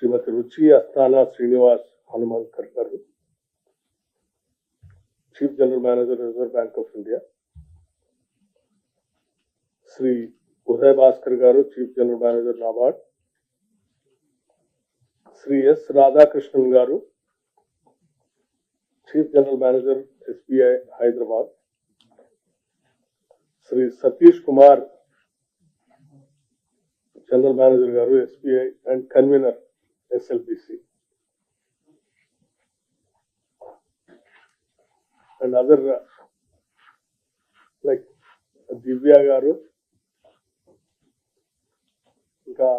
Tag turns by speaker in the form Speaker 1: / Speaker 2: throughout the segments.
Speaker 1: శ్రీమతి రుచి Asthana Srinivas Hanumankar garu, chief general manager reserve bank of India, Shri Uday Bhaskar garu, chief general manager NABARD, Shri S Radhakrishnan garu, chief general manager SBI Hyderabad, Shri Satish Kumar general manager garu SBI and convener SLBC, and other like Divya garu, ఇంకా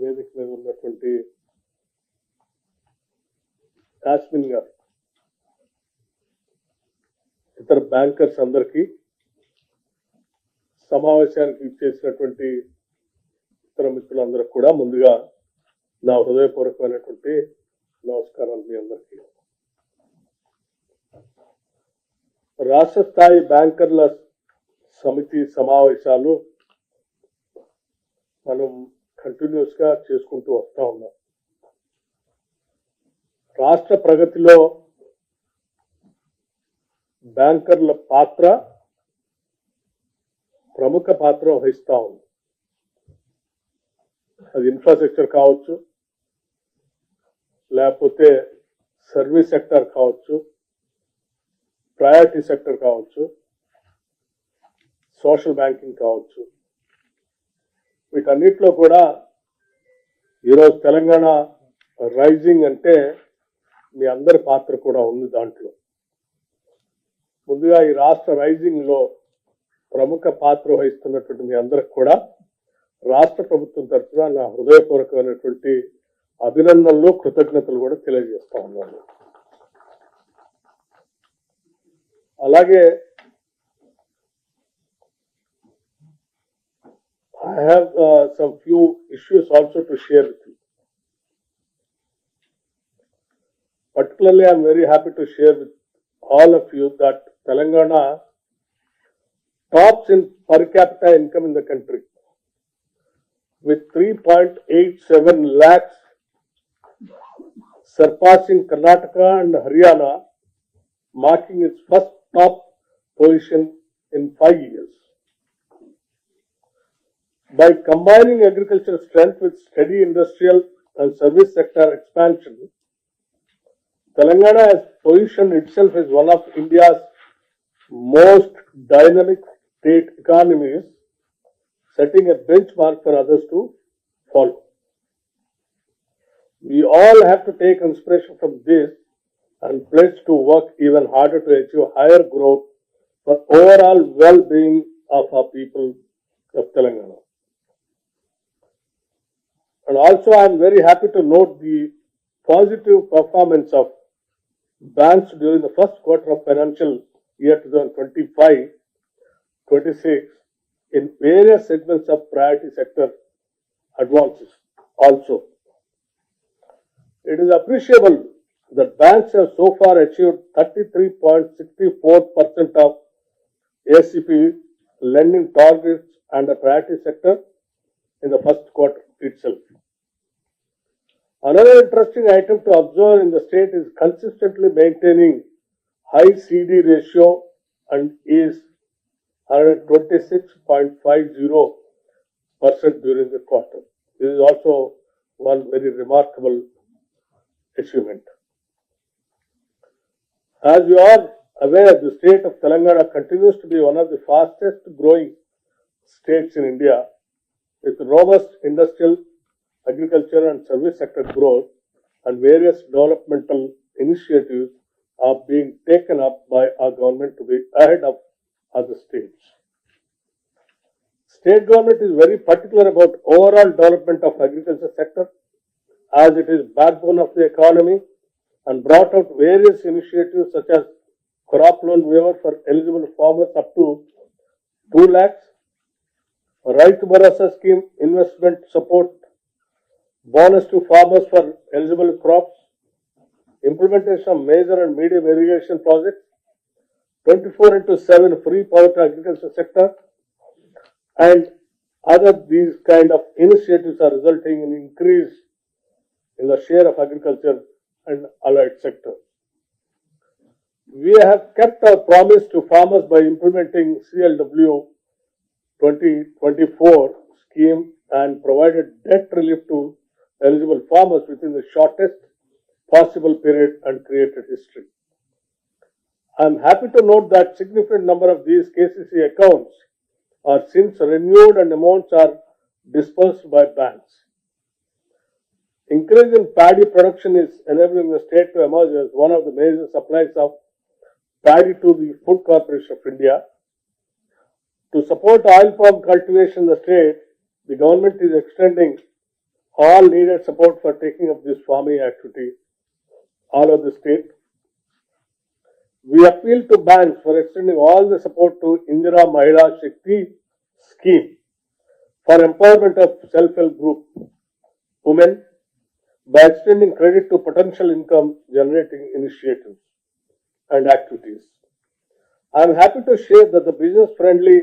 Speaker 1: వేదిక మీద ఉన్నటువంటి కాశ్మిన్ గారు, ఇతర bankers అందరికీ, సమావేశానికి ఇచ్చేసినటువంటి ఇతర మిత్రులందరికీ కూడా ముందుగా నా హృదయపూర్వకమైనటువంటి నమస్కారాలు మీ అందరికీ. రాష్ట్ర స్థాయి బ్యాంకర్ల సమితి సమావేశాలు మనం కంటిన్యూస్ గా చేసుకుంటూ వస్తా ఉన్నాం. రాష్ట్ర ప్రగతిలో బ్యాంకర్ల పాత్ర ప్రముఖ పాత్ర వహిస్తా ఉంది. అది ఇన్ఫ్రాస్ట్రక్చర్ కావచ్చు, లేకపోతే సర్వీస్ సెక్టర్ కావచ్చు, ప్రయారిటీ సెక్టర్ కావచ్చు, సోషల్ బ్యాంకింగ్ కావచ్చు. వీటన్నిటిలో కూడా ఈరోజు తెలంగాణ రైజింగ్ అంటే మీ అందరి పాత్ర కూడా ఉంది దాంట్లో. ముందుగా ఈ రాష్ట్ర రైజింగ్ లో ప్రముఖ పాత్ర వహిస్తున్నటువంటి మీ అందరికి కూడా రాష్ట్ర ప్రభుత్వం తరఫున నా హృదయపూర్వకమైనటువంటి అభినందనలు, కృతజ్ఞతలు కూడా తెలియజేస్తా ఉన్నాను. అలాగే I have some few issues also to share with you. Particularly, I am very happy to share with all of you that Telangana tops in per capita income in the country with 3.87 lakhs, surpassing Karnataka and Haryana, marking its first top position in 5 years. By combining agricultural strength with steady industrial and service sector expansion, Telangana has positioned itself as one of India's most dynamic state economies, setting a benchmark for others to follow. We all have to take inspiration from this and pledge to work even harder to achieve higher growth for overall well-being of our people of Telangana. And also, I am very happy to note the positive performance of banks during the first quarter of financial year 2025-26 in various segments of priority sector advances also. It is appreciable that banks have so far achieved 33.64% of ACP lending targets and the priority sector in the first quarter itself. Another interesting item to observe in the state is consistently maintaining high CD ratio and is 126.50% during the quarter. This is also one very remarkable achievement. As you are aware, the state of Telangana continues to be one of the fastest growing states in India, with robust industrial, agriculture and service sector growth, and various developmental initiatives are being taken up by our government to be ahead of other states. State government is very particular about overall development of agriculture sector, as it is backbone of the economy, and brought out various initiatives such as crop loan waiver for eligible farmers up to 2 lakhs, Raitu Bharasa scheme investment support, bonus to farmers for eligible crops, implementation of major and medium irrigation projects, 24/7 free power to agriculture sector, and other these kind of initiatives are resulting in increase in the share of agriculture and allied sectors. We have kept our promise to farmers by implementing CLW 2024 scheme and provided debt relief to eligible farmers within the shortest possible period and created history. I am happy to note that significant number of these KCC accounts are since renewed and amounts are dispersed by banks. Increase in paddy production is enabling the state to emerge as one of the major suppliers of paddy to the Food Corporation of India. To support oil palm cultivation in the state, the government is extending all needed support for taking up this farming activity all over the state. We appeal to banks for extending all the support to Indira Mahila Shakti scheme for empowerment of self-help group women by extending credit to potential income generating initiatives and activities. I am happy to share that the business-friendly,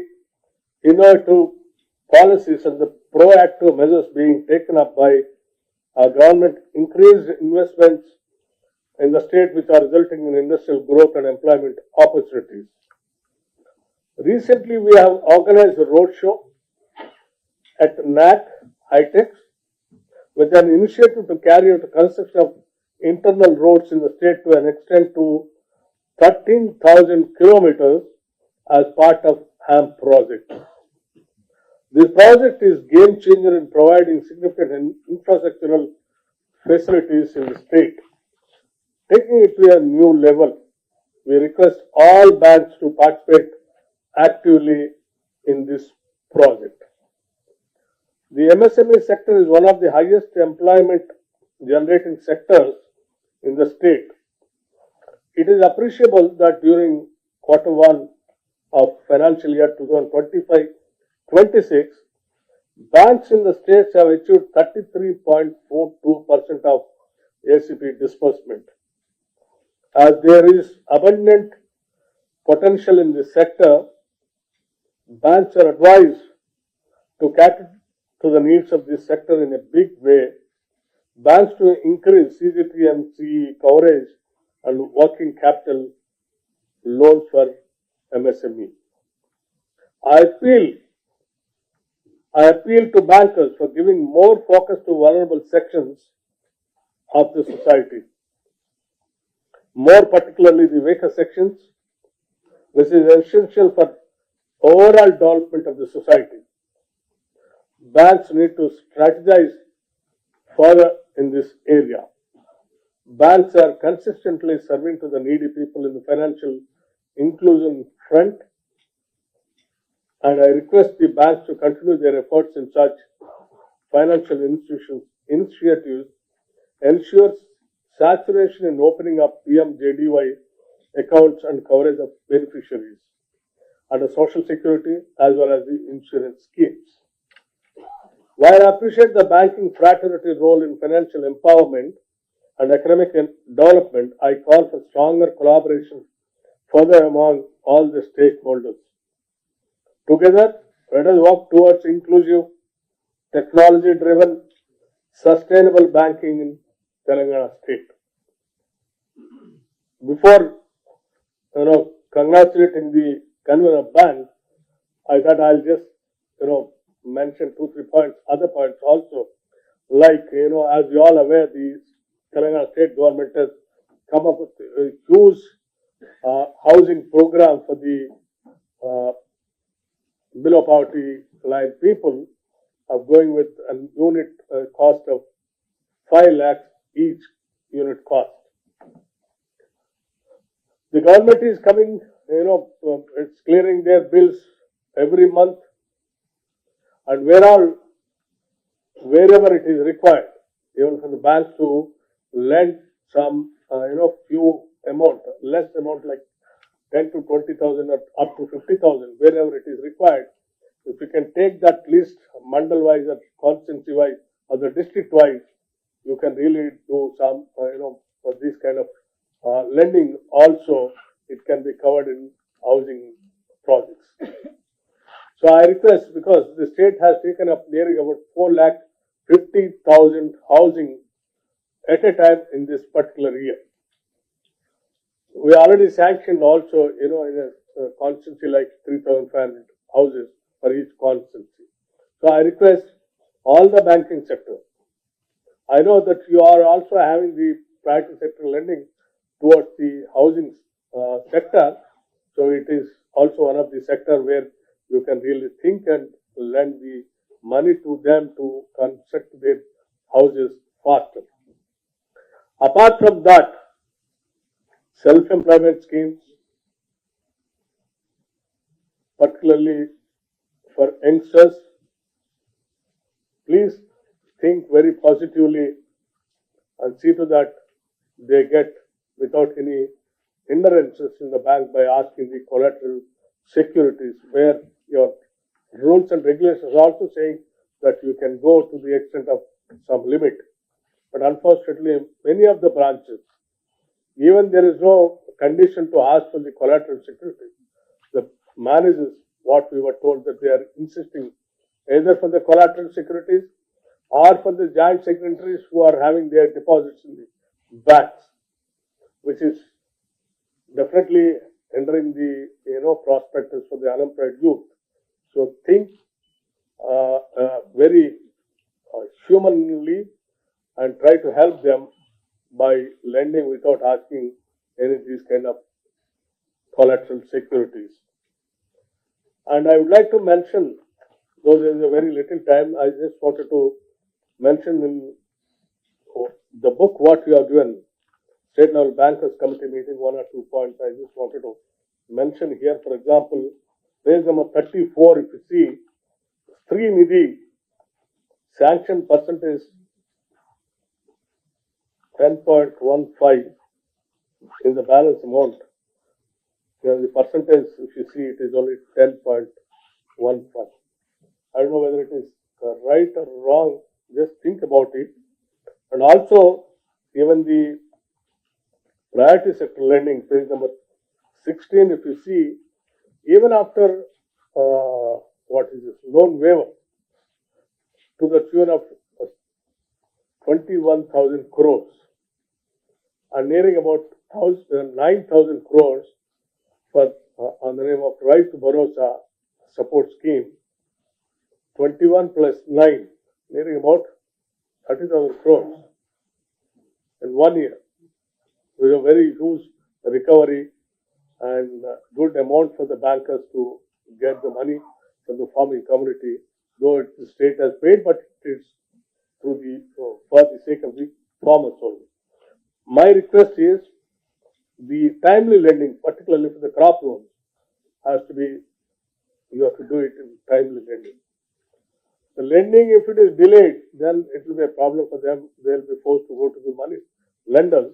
Speaker 1: innovative policies and the proactive measures being taken up by our government increased investments in the state which are resulting in industrial growth and employment opportunities. Recently, we have organized a roadshow at NAC High-Tech with an initiative to carry out the construction of internal roads in the state to an extent to 13,000 kilometers as part of HAM project. This project is game changer in providing significant infrastructural facilities in the state. Taking it to a new level, we request all banks to participate actively in this project. The MSME sector is one of the highest employment generating sectors in the state. It is appreciable that during Q1 of financial year 2025-26, banks in the states have achieved 33.42% of ACP disbursement. As there is abundant potential in this sector, banks are advised to cater to the needs of this sector in a big way. Banks to increase CGTMC coverage and working capital loans for MSME. I appeal to bankers for giving more focus to vulnerable sections of the society, more particularly the weaker sections, which is essential for overall development of the society. Banks need to strategize further in this area. Banks are consistently serving to the needy people in the financial inclusion front, and I request the banks to continue their efforts in such financial initiatives, ensures saturation in opening up PMJDY accounts and coverage of beneficiaries under Social Security as well as the insurance schemes. While I appreciate the banking fraternity role in financial empowerment and economic development, I call for stronger collaboration further among all the stakeholders. Together, let us work towards inclusive, technology-driven, sustainable banking in Telangana state. Before, congratulating the convener of bank, I thought I'll just, mention 2-3 points, other points also. Like, as you all aware, the Telangana state government has come up with a huge housing program for the below poverty line people, of going with a unit cost of 5 lakhs each unit cost. The government is coming, it's clearing their bills every month, and wherever it is required, even for the banks to lend some, few amount, less amount like 10 to 20,000 or up to 50,000, wherever it is required. If you can take that list mandal-wise or constituency-wise or the district-wise, you can really do some, for this kind of lending also, it can be covered in housing projects. So I request, because the state has taken up nearly about 4,50,000 housing at a time in this particular year. We already sanctioned also, in a constituency like 3,500 houses for each constituency. So I request all the banking sector. I know that you are also having the private sector lending towards the housing sector. So it is also one of the sector where you can really think and lend the money to them to construct their houses faster. Apart from that, self-employment schemes, particularly for youngsters, please think very positively and see to that they get without any hindrances in the bank by asking the collateral securities, where your rules and regulations are also saying that you can go to the extent of some limit. But unfortunately, many of the branches, even there is no condition to ask for the collateral security. The managers, what we were told, that they are insisting either for the collateral securities or for the joint secretaries who are having their deposits in the banks, which is definitely hindering the prospectus for the unemployed youth. So think very humanly and try to help them by lending without asking any of these kind of collateral securities. And I would like to mention, though there is a very little time, I just wanted to mention in the book what you have given, State Level Bankers Committee meeting, 1 or 2 points I just wanted to mention here. For example, page number 34, if you see, Sri Nidhi sanction percentage 10.15 in the balance amount. The percentage, if you see, it is only 10.15. I don't know whether it is right or wrong. Just think about it. And also, even the priority sector lending, page number 16, if you see, even after loan waiver to the tune of 21,000 crores and nearing about 9,000 crores for on the name of Right to Bharosa support scheme, 21 plus 9, nearing about 30,000 crores in 1 year, with a very huge recovery and good amount for the bankers to get the money from the farming community, though the state has paid, but it is for the sake of the farmers only. My request is the timely lending, particularly for the crop loans, has to be, you have to do it in timely lending. The lending, if it is delayed, then it will be a problem for them. They will be forced to go to the money lenders.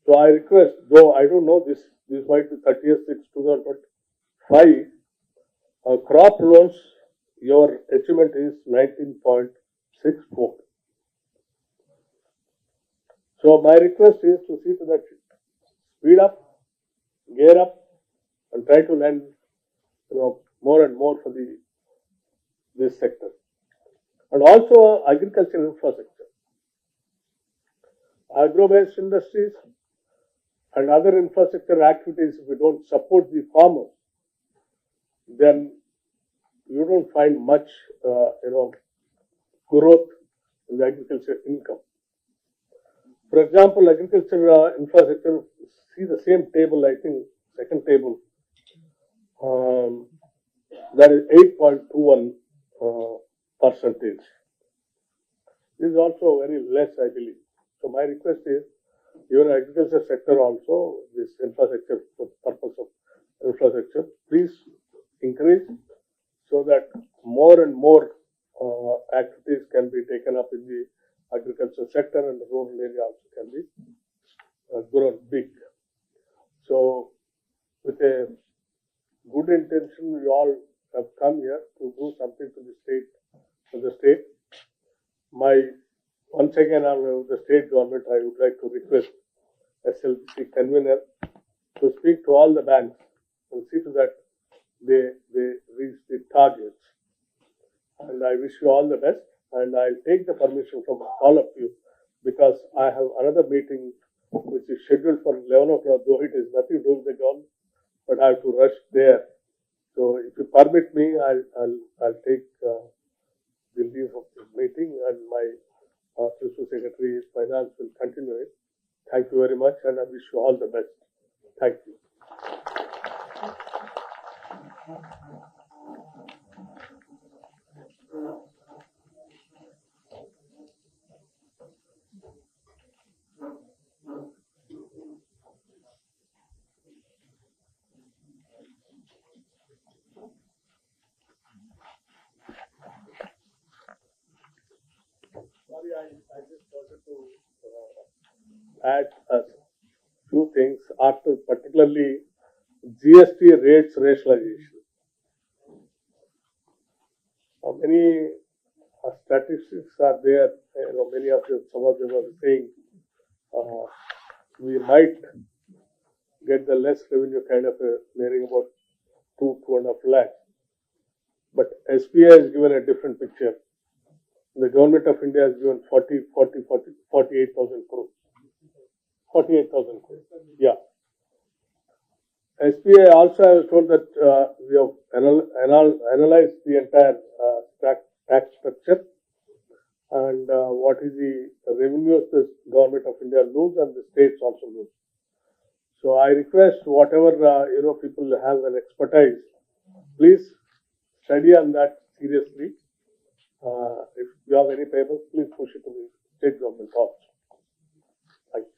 Speaker 1: So I request, though I don't know this might be 30th, 6, 2025, crop loans, your achievement is 19.64. So my request is to see to that speed up, gear up, and try to lend more and more for this sector. And also agricultural infrastructure. Agro-based industries and other infrastructure activities, if we don't support the farmers, then you don't find much, growth in the agriculture income. For example, agriculture infrastructure, see the same table, I think, second table, that is 8.21%. This is also very less, I believe. So my request is, even agriculture sector also, this infrastructure, for the purpose of infrastructure, please increase so that more and more activities can be taken up in the agriculture sector, and the rural area also can be grown big. So with a good intention, we all have come here to do something to the state. Once again, on the state government, I would like to request SLBC convener to speak to all the banks and see to that they reach the targets. And I wish you all the best, and I'll take the permission from all of you because I have another meeting which is scheduled for 11 o'clock, though it is nothing to do with the government, but I have to rush there. So if you permit me, I'll take the leave of this meeting, and my Principal Secretary Finance will continue it. Thank you very much, and I wish you all the best. Thank you. Sorry, I just wanted to add a few things after particularly GST rates rationalization. Many statistics are there. Many of them, some of them are saying we might get the less revenue kind of nearing about 2.5 lakhs. But SBI has given a different picture. The government of India has given 48,000 crores. 48,000 crores. Yeah. SBI also, I was told that we have analyzed the entire tax structure and what is the revenues the government of India lose and the states also lose. So I request whatever people have an expertise, please study on that seriously. If you have any papers, please push it to the state government also. Thank you.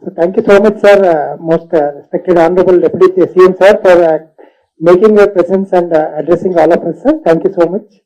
Speaker 2: So thank you so much, sir, most respected Honorable Deputy CM, sir, for making your presence and addressing all of us, sir. Thank you so much.